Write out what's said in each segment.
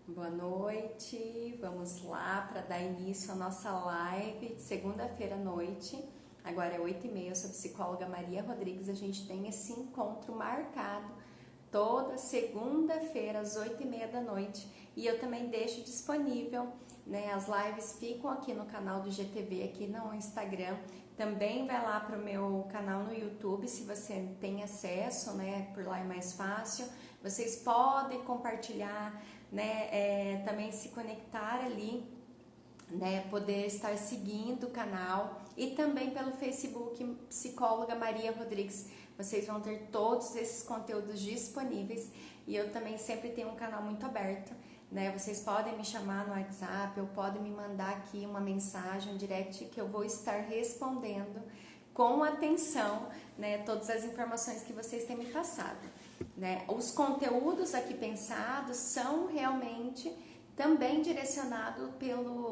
Boa noite, vamos lá para dar início à nossa live de segunda-feira à noite. Agora é 8h30, eu sou a psicóloga Maria Rodrigues. A gente tem esse encontro marcado toda segunda-feira às 8h30 da noite. E eu também deixo disponível, né? As lives ficam aqui no canal do GTV, aqui no Instagram. Também vai lá para o meu canal no YouTube, se você tem acesso, né? Por lá é mais fácil. Vocês podem compartilhar, né? Também se conectar ali, né? Poder estar seguindo o canal e também pelo Facebook Psicóloga Maria Rodrigues. Vocês vão ter todos esses conteúdos disponíveis e eu também sempre tenho um canal muito aberto, né? Vocês podem me chamar no WhatsApp ou podem me mandar aqui uma mensagem, um direct, que eu vou estar respondendo com atenção, né? Todas as informações que vocês têm me passado, né? Os conteúdos aqui pensados são realmente também direcionados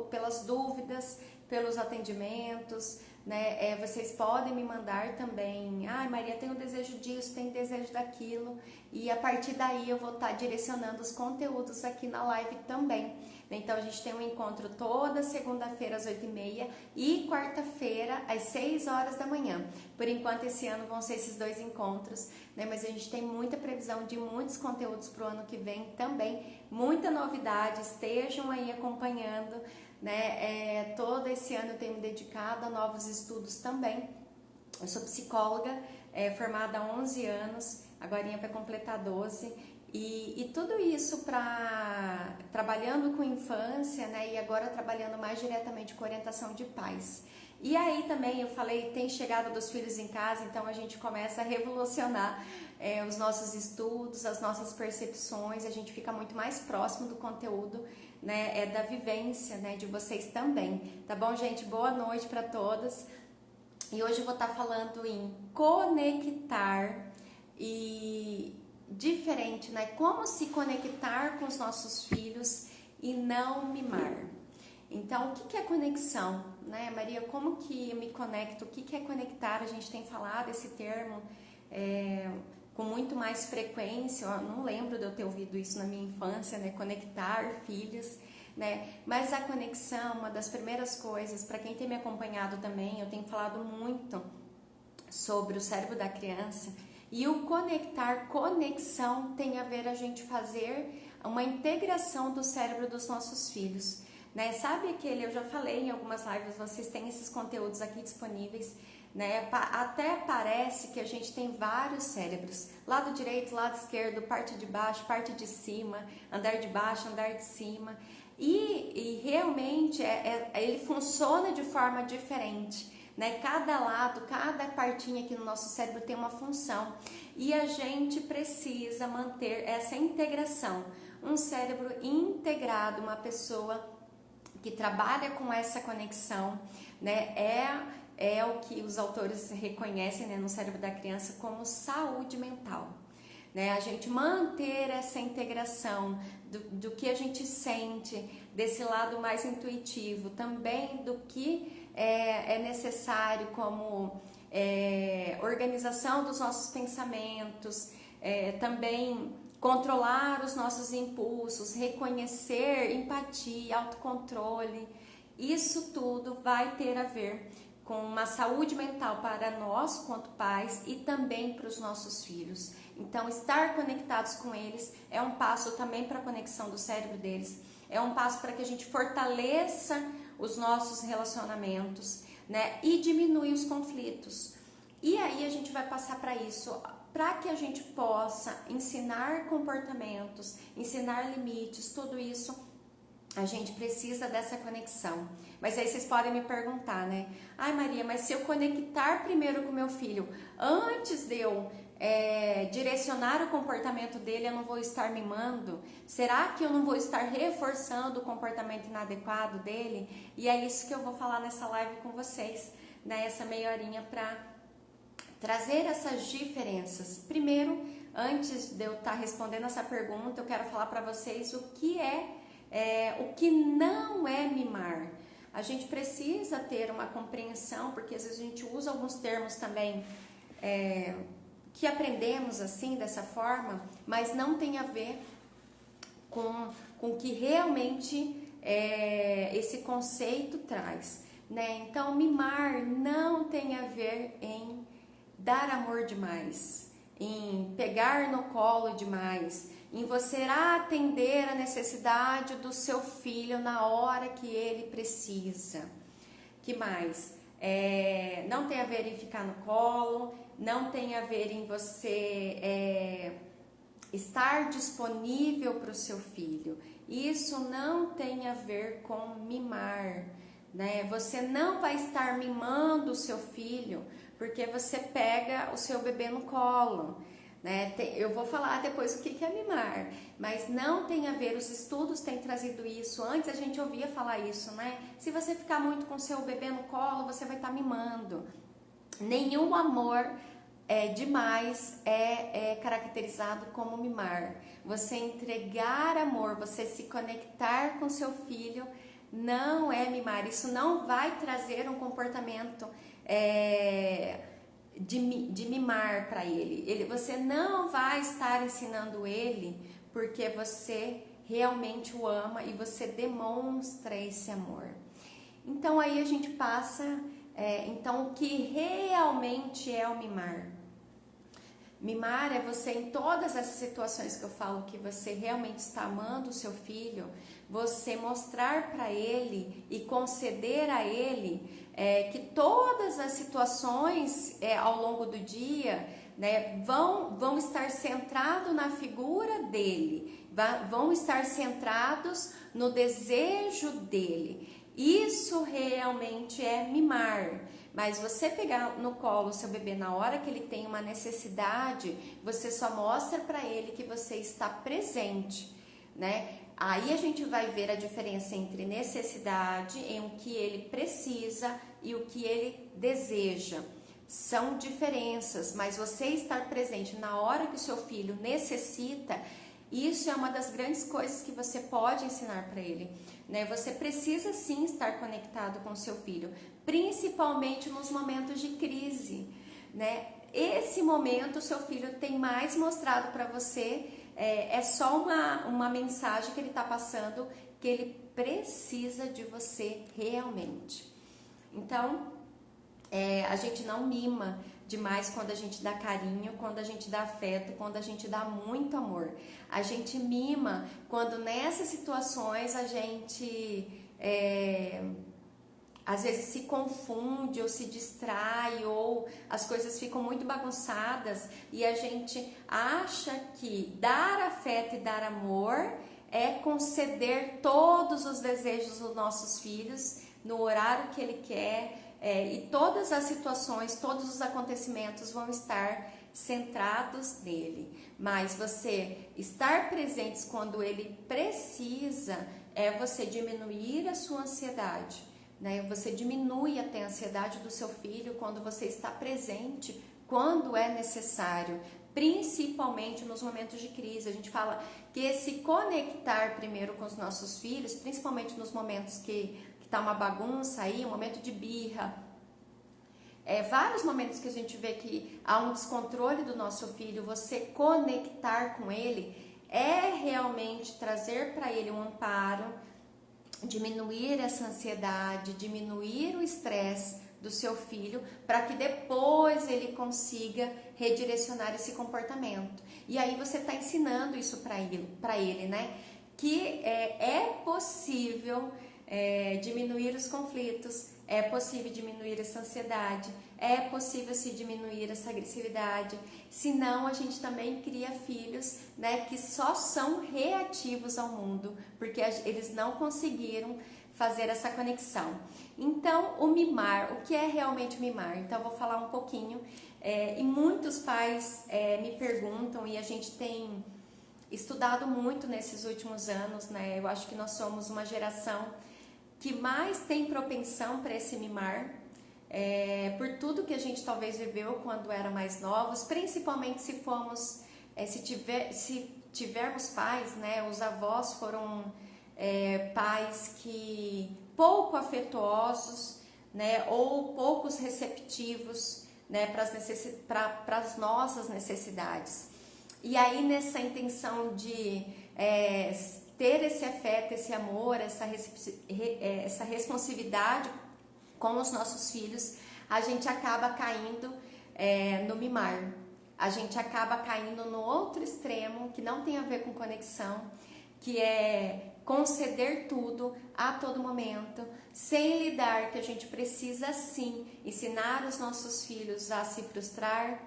pelas dúvidas, pelos atendimentos, né? Vocês podem me mandar também, Maria, tem um desejo disso, tem desejo daquilo, e a partir daí eu vou estar direcionando os conteúdos aqui na live também. Então a gente tem um encontro toda segunda-feira às 8h30 e quarta-feira às 6 horas da manhã. Por enquanto esse ano vão ser esses dois encontros, né? Mas a gente tem muita previsão de muitos conteúdos para o ano que vem também, muita novidade, estejam aí acompanhando, né? Todo esse ano eu tenho me dedicado a novos estudos também. Eu sou psicóloga, formada há 11 anos, agora vai completar 12. E tudo isso trabalhando com infância, né? E agora trabalhando mais diretamente com orientação de pais. E aí também eu falei, tem chegada dos filhos em casa, então a gente começa a revolucionar os nossos estudos, as nossas percepções, a gente fica muito mais próximo do conteúdo, né? Da vivência, né? De vocês também. Tá bom, gente? Boa noite para todas. E hoje eu vou estar falando em conectar e diferente, né? Como se conectar com os nossos filhos e não mimar. Então, o que é conexão, né, Maria? Como que eu me conecto? O que é conectar? A gente tem falado esse termo com muito mais frequência. Eu não lembro de eu ter ouvido isso na minha infância, né? Conectar filhos, né? Mas a conexão, uma das primeiras coisas, para quem tem me acompanhado também, eu tenho falado muito sobre o cérebro da criança. E o conexão tem a ver a gente fazer uma integração do cérebro dos nossos filhos, né? Sabe aquele, eu já falei em algumas lives, vocês têm esses conteúdos aqui disponíveis, né? Até parece que a gente tem vários cérebros, lado direito, lado esquerdo, parte de baixo, parte de cima, andar de baixo, andar de cima, e realmente ele funciona de forma diferente, né? Cada lado, cada partinha aqui no nosso cérebro tem uma função e a gente precisa manter essa integração. Um cérebro integrado, uma pessoa que trabalha com essa conexão, né? É o que os autores reconhecem, né, no cérebro da criança como saúde mental. Né, a gente manter essa integração do que a gente sente, desse lado mais intuitivo, também do que é necessário como organização dos nossos pensamentos, também controlar os nossos impulsos, reconhecer empatia, autocontrole. Isso tudo vai ter a ver com uma saúde mental para nós, quanto pais, e também para os nossos filhos. Então, estar conectados com eles é um passo também para a conexão do cérebro deles, é um passo para que a gente fortaleça os nossos relacionamentos, né? E diminuir os conflitos. E aí a gente vai passar para isso, para que a gente possa ensinar comportamentos, ensinar limites, tudo isso a gente precisa dessa conexão. Mas aí vocês podem me perguntar, né? Maria, mas se eu conectar primeiro com meu filho, antes de eu direcionar o comportamento dele, eu não vou estar mimando? Será que eu não vou estar reforçando o comportamento inadequado dele? E é isso que eu vou falar nessa live com vocês, né? Essa meia horinha para trazer essas diferenças. Primeiro, antes de eu estar respondendo essa pergunta, eu quero falar para vocês o que o que não é mimar. A gente precisa ter uma compreensão, porque às vezes a gente usa alguns termos também que aprendemos assim, dessa forma, mas não tem a ver com que realmente esse conceito traz, né? Então, mimar não tem a ver em dar amor demais, em pegar no colo demais, em você atender a necessidade do seu filho na hora que ele precisa. Que mais? Não tem a ver em ficar no colo, não tem a ver em você estar disponível para o seu filho. Isso não tem a ver com mimar, né? Você não vai estar mimando o seu filho porque você pega o seu bebê no colo, né? Eu vou falar depois o que é mimar, mas não tem a ver, os estudos têm trazido isso. Antes a gente ouvia falar isso, né? Se você ficar muito com o seu bebê no colo, você vai estar mimando. Nenhum amor demais é caracterizado como mimar. Você entregar amor, você se conectar com seu filho, não é mimar. Isso não vai trazer um comportamento de mimar para ele. Você não vai estar ensinando ele porque você realmente o ama e você demonstra esse amor. Então aí a gente passa, então o que realmente é o mimar? Mimar é você, em todas essas situações que eu falo que você realmente está amando o seu filho, você mostrar para ele e conceder a ele que todas as situações ao longo do dia, né, vão estar centrados na figura dele, vão estar centrados no desejo dele. Isso realmente é mimar. Mas você pegar no colo o seu bebê na hora que ele tem uma necessidade, você só mostra para ele que você está presente, né? Aí a gente vai ver a diferença entre necessidade, em o que ele precisa e o que ele deseja. São diferenças, mas você estar presente na hora que o seu filho necessita, isso é uma das grandes coisas que você pode ensinar para ele, né? Você precisa sim estar conectado com o seu filho, principalmente nos momentos de crise, né? Esse momento o seu filho tem mais mostrado para você, é só uma mensagem que ele está passando, que ele precisa de você realmente. Então, a gente não mima demais quando a gente dá carinho, quando a gente dá afeto, quando a gente dá muito amor. A gente mima quando nessas situações a gente às vezes se confunde ou se distrai, ou as coisas ficam muito bagunçadas e a gente acha que dar afeto e dar amor é conceder todos os desejos dos nossos filhos no horário que ele quer, e todas as situações, todos os acontecimentos vão estar centrados nele. Mas você estar presentes quando ele precisa é você diminuir a sua ansiedade, né? Você diminui até a ansiedade do seu filho quando você está presente, quando é necessário, principalmente nos momentos de crise. A gente fala que se conectar primeiro com os nossos filhos, principalmente nos momentos que tá uma bagunça aí, um momento de birra, vários momentos que a gente vê que há um descontrole do nosso filho, você conectar com ele é realmente trazer para ele um amparo, diminuir essa ansiedade, diminuir o estresse do seu filho, para que depois ele consiga redirecionar esse comportamento. E aí você está ensinando isso para ele, né? Que é possível diminuir os conflitos, é possível diminuir essa ansiedade, é possível se diminuir essa agressividade. Senão a gente também cria filhos, né, que só são reativos ao mundo, porque eles não conseguiram fazer essa conexão. Então, o mimar, o que é realmente mimar? Então, eu vou falar um pouquinho, e muitos pais me perguntam, e a gente tem estudado muito nesses últimos anos, né? Eu acho que nós somos uma geração que mais tem propensão para esse mimar, por tudo que a gente talvez viveu quando era mais novos, principalmente se tivermos pais, né? Os avós foram pais que pouco afetuosos, né? Ou poucos receptivos, né? Para as nossas necessidades. E aí nessa intenção de ter esse afeto, esse amor, essa responsividade com os nossos filhos, a gente acaba caindo no mimar. A gente acaba caindo no outro extremo, que não tem a ver com conexão, que é conceder tudo a todo momento, sem lidar que a gente precisa sim ensinar os nossos filhos a se frustrar,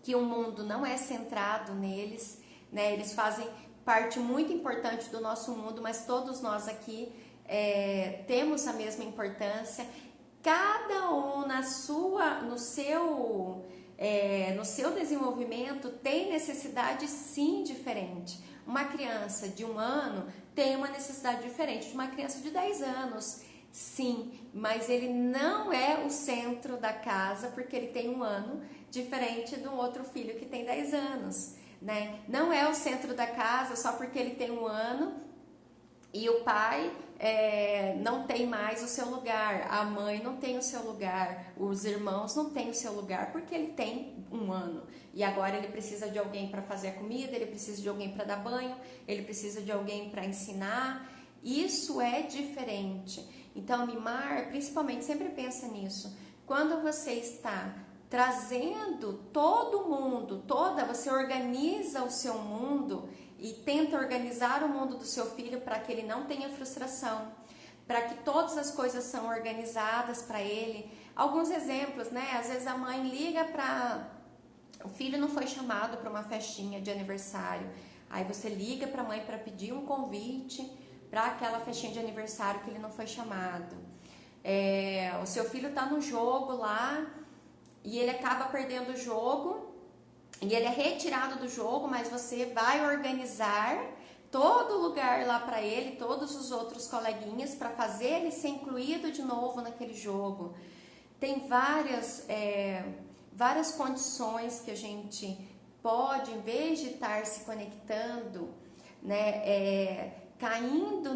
que o mundo não é centrado neles, né? Eles fazem parte muito importante do nosso mundo, mas todos nós aqui temos a mesma importância. Cada um no seu desenvolvimento tem necessidade sim diferente. Uma criança de 1 ano tem uma necessidade diferente de uma criança de 10 anos, sim, mas ele não é o centro da casa porque ele tem 1 ano, diferente do outro filho que tem 10 anos, né? Não é o centro da casa só porque ele tem 1 ano e o pai não tem mais o seu lugar, a mãe não tem o seu lugar, os irmãos não têm o seu lugar porque ele tem 1 ano e agora ele precisa de alguém para fazer a comida, ele precisa de alguém para dar banho, ele precisa de alguém para ensinar. Isso é diferente. Então, mimar, principalmente, sempre pensa nisso. Quando você está trazendo todo mundo, você organiza o seu mundo e tenta organizar o mundo do seu filho para que ele não tenha frustração, para que todas as coisas são organizadas para ele. Alguns exemplos, né? Às vezes a mãe liga para... O filho não foi chamado para uma festinha de aniversário. Aí você liga para a mãe para pedir um convite para aquela festinha de aniversário que ele não foi chamado. O seu filho está no jogo lá e ele acaba perdendo o jogo e ele é retirado do jogo, mas você vai organizar todo o lugar lá para ele, todos os outros coleguinhas, para fazer ele ser incluído de novo naquele jogo. Tem várias condições que a gente pode, em vez de estar se conectando, né, caindo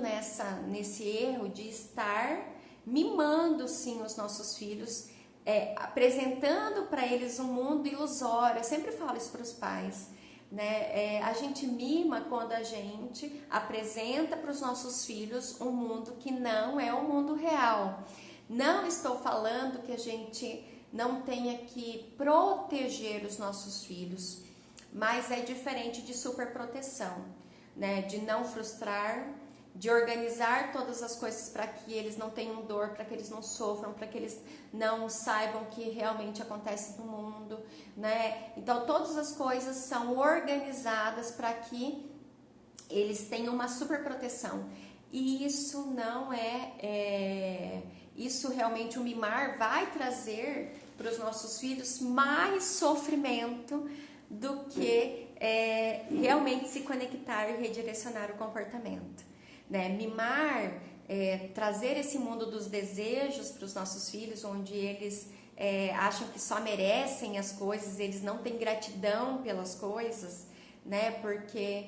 nesse erro de estar mimando sim os nossos filhos, apresentando para eles um mundo ilusório. Eu sempre falo isso para os pais, né? A gente mima quando a gente apresenta para os nossos filhos um mundo que não é o mundo real. Não estou falando que a gente não tenha que proteger os nossos filhos, mas é diferente de superproteção, né? De não frustrar, de organizar todas as coisas para que eles não tenham dor, para que eles não sofram, para que eles não saibam o que realmente acontece no mundo, né? Então todas as coisas são organizadas para que eles tenham uma superproteção. E isso não isso realmente o mimar vai trazer para os nossos filhos mais sofrimento do que realmente se conectar e redirecionar o comportamento, né? Mimar, trazer esse mundo dos desejos para os nossos filhos, onde eles acham que só merecem as coisas, eles não têm gratidão pelas coisas, né? Porque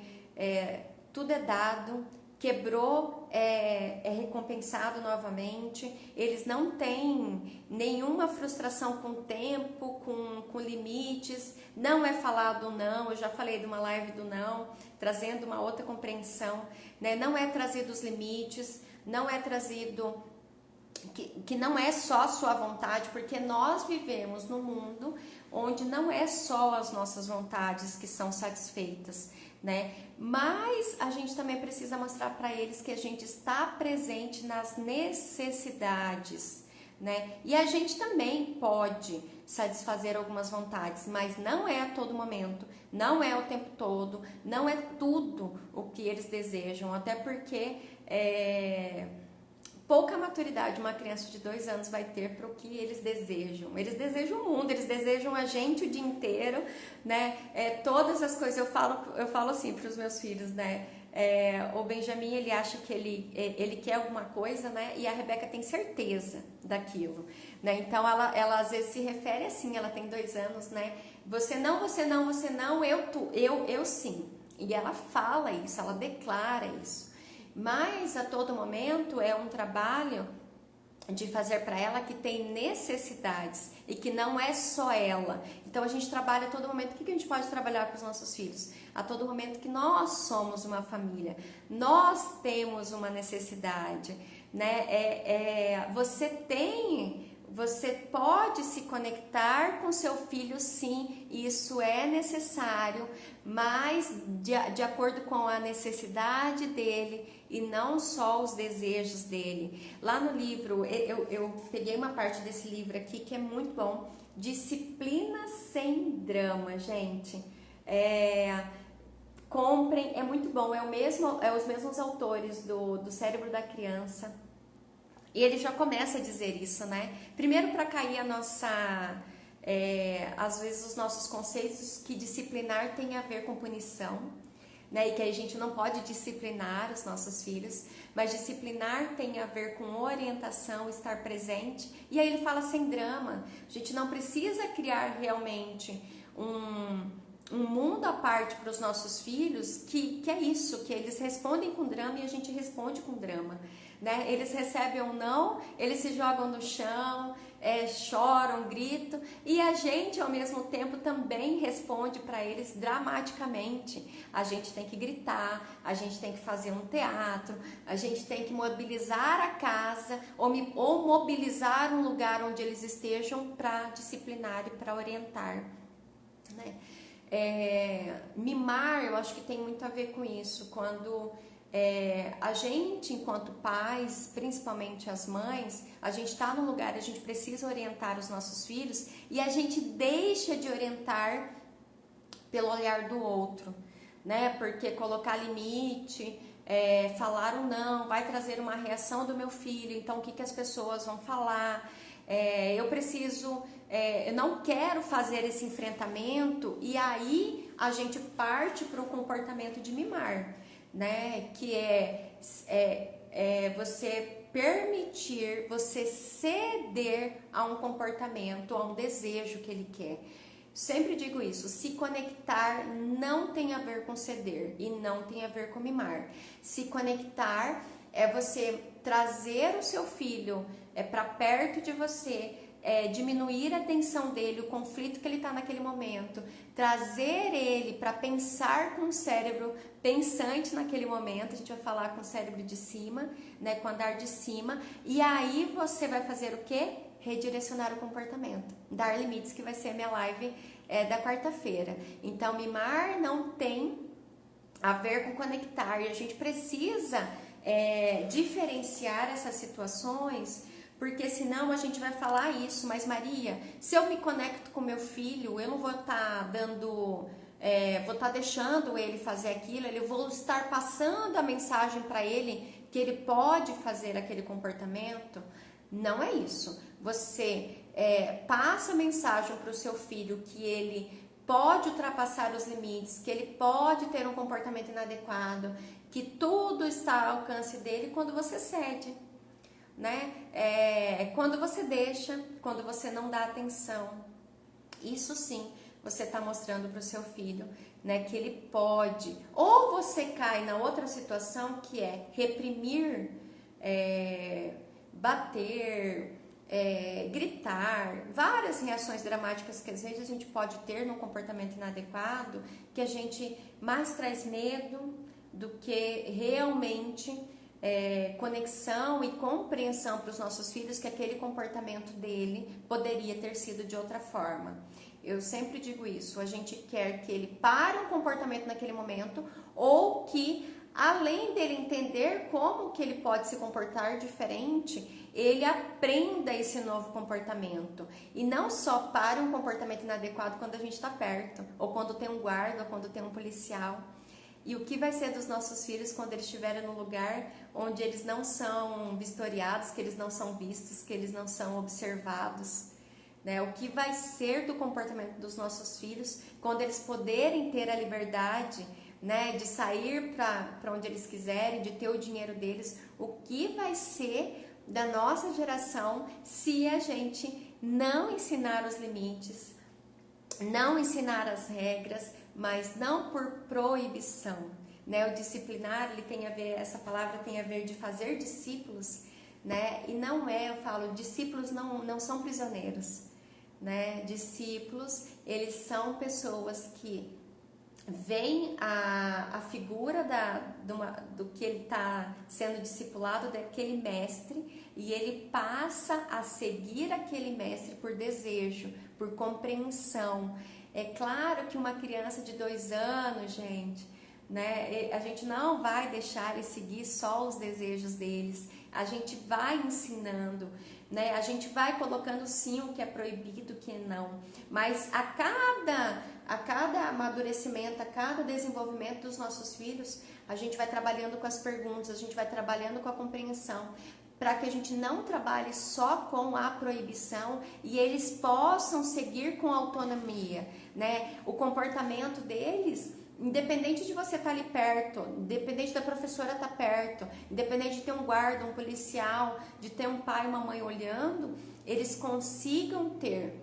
tudo é dado, quebrou, é recompensado novamente, eles não têm nenhuma frustração com o tempo, com limites, não é falado não, eu já falei de uma live do não, trazendo uma outra compreensão, né? Não é trazido os limites, não é trazido que não é só a sua vontade, porque nós vivemos num mundo onde não é só as nossas vontades que são satisfeitas, né? Mas a gente também precisa mostrar para eles que a gente está presente nas necessidades, né? E a gente também pode satisfazer algumas vontades, mas não é a todo momento, não é o tempo todo, não é tudo o que eles desejam, até porque pouca maturidade uma criança de 2 anos vai ter para o que eles desejam. Eles desejam o mundo, eles desejam a gente o dia inteiro, né? Todas as coisas, eu falo assim para os meus filhos, né? O Benjamin, ele acha que ele quer alguma coisa, né? E a Rebeca tem certeza daquilo, né? Então, ela às vezes se refere assim, ela tem 2 anos, né? Você não, eu sim. E ela fala isso, ela declara isso. Mas a todo momento é um trabalho de fazer para ela que tem necessidades e que não é só ela. Então a gente trabalha a todo momento. O que a gente pode trabalhar com os nossos filhos? A todo momento que nós somos uma família, nós temos uma necessidade, né? Você pode se conectar com seu filho, sim, isso é necessário, mas de acordo com a necessidade dele e não só os desejos dele. Lá no livro, eu peguei uma parte desse livro aqui que é muito bom, Disciplina Sem Drama, gente. Comprem, é muito bom, os mesmos autores do Cérebro da Criança. E ele já começa a dizer isso, né? Primeiro, para cair às vezes os nossos conceitos que disciplinar tem a ver com punição, né? E que a gente não pode disciplinar os nossos filhos, mas disciplinar tem a ver com orientação, estar presente. E aí ele fala sem drama. A gente não precisa criar realmente um mundo à parte para os nossos filhos, que é isso, que eles respondem com drama e a gente responde com drama. Né? Eles recebem um não, eles se jogam no chão, choram, gritam, e a gente ao mesmo tempo também responde para eles dramaticamente. A gente tem que gritar, a gente tem que fazer um teatro, a gente tem que mobilizar a casa ou mobilizar um lugar onde eles estejam para disciplinar e para orientar, né? Mimar, eu acho que tem muito a ver com isso, quando a gente, enquanto pais, principalmente as mães, a gente está num lugar, a gente precisa orientar os nossos filhos e a gente deixa de orientar pelo olhar do outro, né? Porque colocar limite, falar um não, vai trazer uma reação do meu filho, então o que as pessoas vão falar? Eu não quero fazer esse enfrentamento, e aí a gente parte para o comportamento de mimar, né? Que você permitir, você ceder a um comportamento, a um desejo que ele quer. Sempre digo isso, se conectar não tem a ver com ceder e não tem a ver com mimar. Se conectar é você trazer o seu filho para perto de você, diminuir a tensão dele, o conflito que ele está naquele momento, trazer ele para pensar com o cérebro pensante naquele momento. A gente vai falar com o cérebro de cima, né, com o andar de cima, e aí você vai fazer o quê? Redirecionar o comportamento, dar limites, que vai ser a minha live da quarta-feira. Então, mimar não tem a ver com conectar, e a gente precisa diferenciar essas situações, porque senão a gente vai falar isso, mas Maria, se eu me conecto com meu filho, eu não vou estar vou estar deixando ele fazer aquilo, eu vou estar passando a mensagem para ele que ele pode fazer aquele comportamento. Não é isso. Você passa a mensagem para o seu filho que ele pode ultrapassar os limites, que ele pode ter um comportamento inadequado, que tudo está ao alcance dele quando você cede, né? Quando você deixa, quando você não dá atenção. Isso sim, você está mostrando para o seu filho, né, que ele pode. Ou você cai na outra situação, que é reprimir, bater, gritar, várias reações dramáticas que às vezes a gente pode ter num comportamento inadequado, que a gente mais traz medo do que realmente conexão e compreensão para os nossos filhos, que aquele comportamento dele poderia ter sido de outra forma. Eu sempre digo isso, a gente quer que ele pare um comportamento naquele momento, ou que, além dele entender como que ele pode se comportar diferente, ele aprenda esse novo comportamento. E não só pare um comportamento inadequado quando a gente está perto, ou quando tem um guarda, ou quando tem um policial. E o que vai ser dos nossos filhos quando eles estiverem num lugar onde eles não são vistoriados, que eles não são vistos, que eles não são observados? Né? O que vai ser do comportamento dos nossos filhos quando eles poderem ter a liberdade, né, de sair para onde eles quiserem, de ter o dinheiro deles? O que vai ser da nossa geração se a gente não ensinar os limites, não ensinar as regras, mas não por proibição, né? O disciplinar, ele tem a ver, essa palavra tem a ver de fazer discípulos, né? E não é, eu falo, discípulos não são prisioneiros, né? Discípulos, eles são pessoas que veem a figura do que ele está sendo discipulado, daquele mestre, e ele passa a seguir aquele mestre por desejo, por compreensão. É claro que uma criança de 2 anos, gente, né, a gente não vai deixar ele seguir só os desejos deles, a gente vai ensinando, né, a gente vai colocando sim o que é proibido, o que não, mas a cada amadurecimento, a cada desenvolvimento dos nossos filhos, a gente vai trabalhando com as perguntas, a gente vai trabalhando com a compreensão, para que a gente não trabalhe só com a proibição e eles possam seguir com autonomia, né? O comportamento deles, independente de você estar ali perto, independente da professora estar perto, independente de ter um guarda, um policial, de ter um pai e uma mãe olhando, eles consigam ter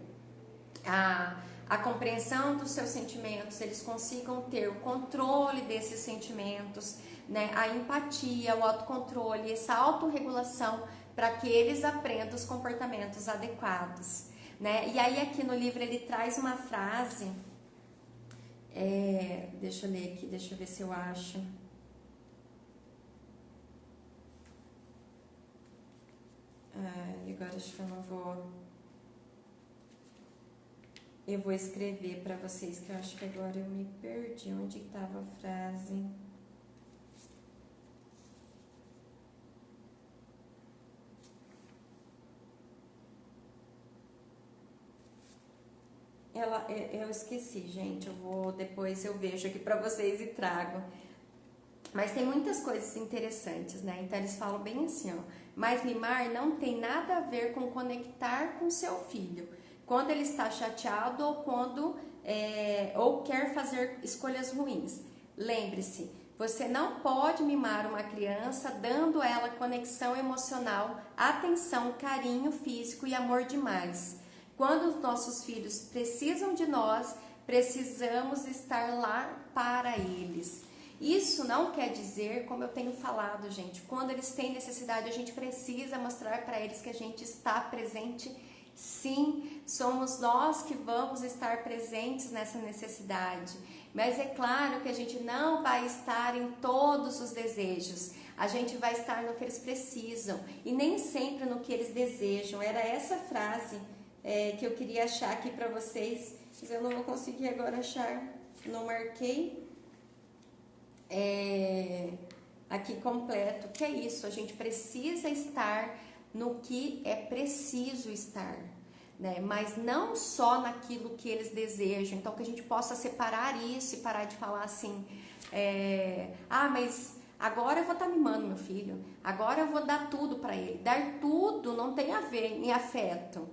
a compreensão dos seus sentimentos, eles consigam ter o controle desses sentimentos, né, a empatia, o autocontrole, essa autorregulação, para que eles aprendam os comportamentos adequados, né? E aí aqui no livro ele traz uma frase, deixa eu ler aqui, deixa eu ver se eu acho. Agora acho que eu não vou... Eu vou escrever para vocês, que eu acho que agora eu me perdi. Onde estava a frase? Eu esqueci, gente. Depois eu vejo aqui para vocês e trago. Mas tem muitas coisas interessantes, né? Então eles falam bem assim, ó. Mas mimar não tem nada a ver com conectar com seu filho quando ele está chateado ou quando ou quer fazer escolhas ruins. Lembre-se, você não pode mimar uma criança dando a ela conexão emocional, atenção, carinho físico e amor demais. Quando os nossos filhos precisam de nós, precisamos estar lá para eles. Isso não quer dizer, como eu tenho falado, gente, quando eles têm necessidade, a gente precisa mostrar para eles que a gente está presente. Sim, somos nós que vamos estar presentes nessa necessidade, mas é claro que a gente não vai estar em todos os desejos, a gente vai estar no que eles precisam e nem sempre no que eles desejam. Era essa frase que eu queria achar aqui para vocês, mas eu não vou conseguir agora achar, não marquei aqui completo, que é isso, a gente precisa estar no que é preciso estar, né? Mas não só naquilo que eles desejam. Então que a gente possa separar isso e parar de falar assim, mas agora eu vou estar mimando meu filho, agora eu vou dar tudo para ele. Dar tudo não tem a ver em afeto,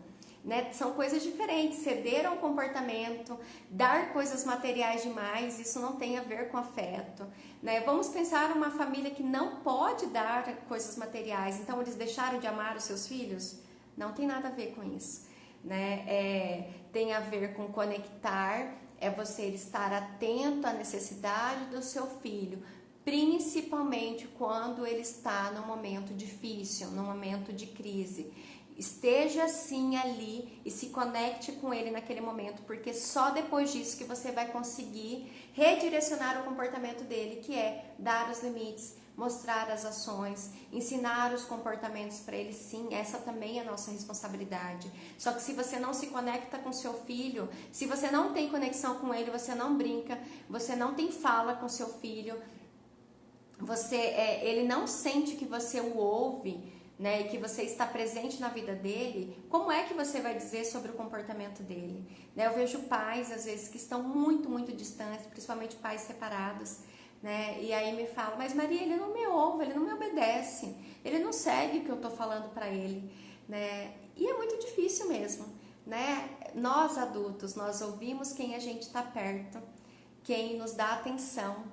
né? São coisas diferentes. Ceder a um comportamento, dar coisas materiais demais, isso não tem a ver com afeto, né? Vamos pensar numa família que não pode dar coisas materiais, então eles deixaram de amar os seus filhos? Não tem nada a ver com isso, né? Tem a ver com conectar, é você estar atento à necessidade do seu filho, principalmente quando ele está num momento difícil, num momento de crise. Esteja sim ali e se conecte com ele naquele momento, porque só depois disso que você vai conseguir redirecionar o comportamento dele, que é dar os limites, mostrar as ações, ensinar os comportamentos para ele. Sim, essa também é a nossa responsabilidade. Só que se você não se conecta com seu filho, se você não tem conexão com ele, você não brinca, você não tem fala com seu filho, ele não sente que você o ouve, né, e que você está presente na vida dele, como é que você vai dizer sobre o comportamento dele? Né, eu vejo pais, às vezes, que estão muito, muito distantes, principalmente pais separados, né, e aí me falam, mas Maria, ele não me ouve, ele não me obedece, ele não segue o que eu estou falando para ele, né, e é muito difícil mesmo, né, nós adultos, nós ouvimos quem a gente está perto, quem nos dá atenção,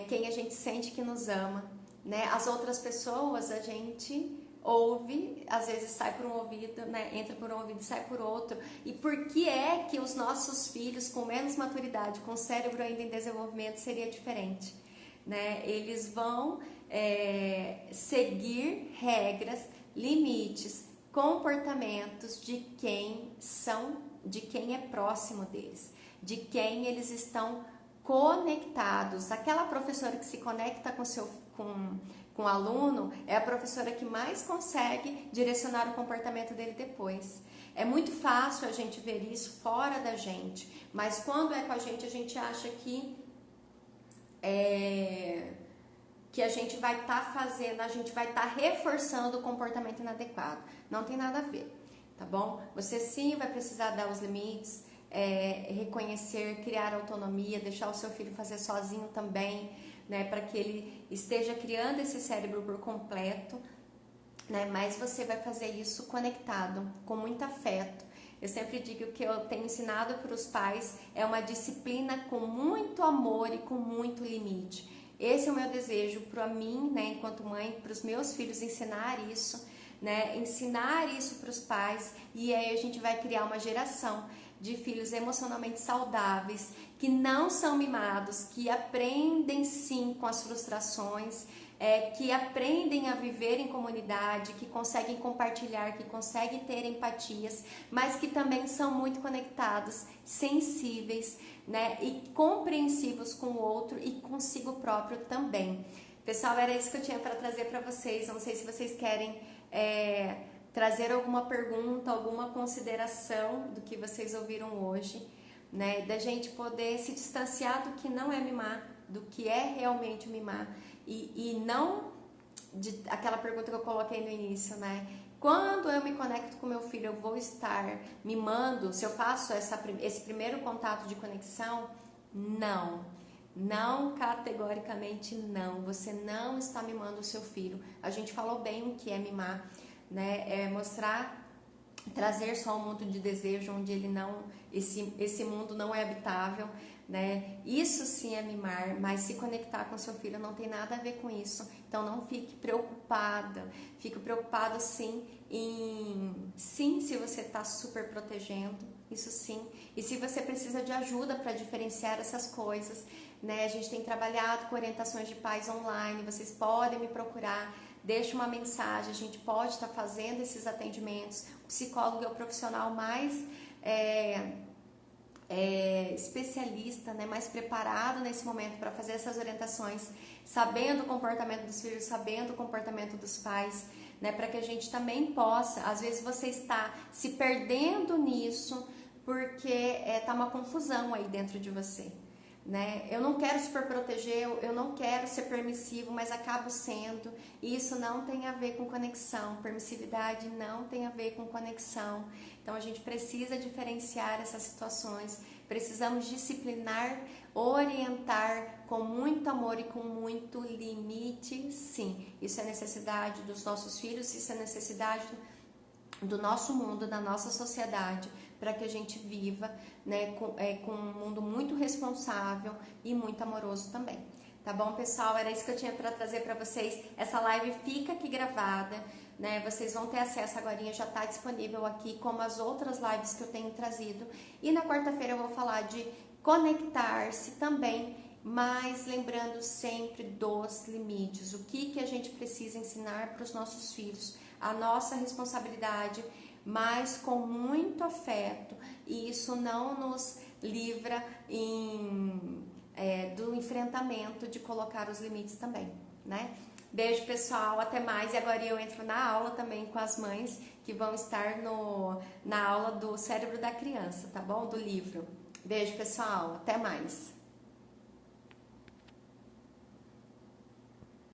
quem a gente sente que nos ama, né? As outras pessoas a gente ouve, às vezes sai por um ouvido, né? Entra por um ouvido e sai por outro. E por que é que os nossos filhos com menos maturidade, com o cérebro ainda em desenvolvimento, seria diferente, né? Eles vão seguir regras, limites, comportamentos de quem é próximo deles, de quem eles estão conectados. Aquela professora que se conecta com o aluno é a professora que mais consegue direcionar o comportamento dele depois. É muito fácil a gente ver isso fora da gente, mas quando é com a gente acha que a gente vai estar fazendo, a gente vai estar reforçando o comportamento inadequado. Não tem nada a ver, tá bom? Você sim vai precisar dar os limites, reconhecer, criar autonomia, deixar o seu filho fazer sozinho também, né? Para que ele esteja criando esse cérebro por completo, né? Mas você vai fazer isso conectado, com muito afeto. Eu sempre digo que eu tenho ensinado para os pais é uma disciplina com muito amor e com muito limite. Esse é o meu desejo para mim, né, enquanto mãe, para os meus filhos, ensinar isso, né, ensinar isso para os pais, e aí a gente vai criar uma geração de filhos emocionalmente saudáveis, que não são mimados, que aprendem sim com as frustrações, que aprendem a viver em comunidade, que conseguem compartilhar, que conseguem ter empatias, mas que também são muito conectados, sensíveis, né, e compreensivos com o outro e consigo próprio também. Pessoal, era isso que eu tinha para trazer para vocês. Eu não sei se vocês querem trazer alguma pergunta, alguma consideração do que vocês ouviram hoje, né, da gente poder se distanciar do que não é mimar, do que é realmente mimar, e não aquela pergunta que eu coloquei no início, né? Quando eu me conecto com meu filho, eu vou estar mimando? Se eu faço esse primeiro contato de conexão? Não, categoricamente não. Você não está mimando o seu filho. A gente falou bem o que é mimar, né? É mostrar, trazer só um mundo de desejo onde ele esse mundo não é habitável, né? Isso sim é mimar, mas se conectar com seu filho não tem nada a ver com isso. Então não fique preocupada, fique preocupado sim se você está super protegendo, isso sim. E se você precisa de ajuda para diferenciar essas coisas, né? A gente tem trabalhado com orientações de pais online, vocês podem me procurar, deixa uma mensagem, a gente pode estar fazendo esses atendimentos. O psicólogo é o profissional mais especialista, né, mais preparado nesse momento para fazer essas orientações, sabendo o comportamento dos filhos, sabendo o comportamento dos pais, né, para que a gente também possa, às vezes você está se perdendo nisso porque tá uma confusão aí dentro de você, né? Eu não quero super proteger, eu não quero ser permissivo, mas acabo sendo. Isso não tem a ver com conexão, permissividade não tem a ver com conexão. Então a gente precisa diferenciar essas situações, precisamos disciplinar, orientar com muito amor e com muito limite, sim. Isso é necessidade dos nossos filhos, isso é necessidade do nosso mundo, da nossa sociedade, para que a gente viva, né, com um mundo muito responsável e muito amoroso também. Tá bom, pessoal? Era isso que eu tinha para trazer para vocês. Essa live fica aqui gravada, né? Vocês vão ter acesso agora, já está disponível aqui, como as outras lives que eu tenho trazido. E na quarta-feira eu vou falar de conectar-se também, mas lembrando sempre dos limites. O que a gente precisa ensinar para os nossos filhos, a nossa responsabilidade, mas com muito afeto, e isso não nos livra do enfrentamento de colocar os limites também, né? Beijo, pessoal, até mais. E agora eu entro na aula também com as mães que vão estar na aula do Cérebro da Criança, tá bom? Do livro. Beijo, pessoal, até mais.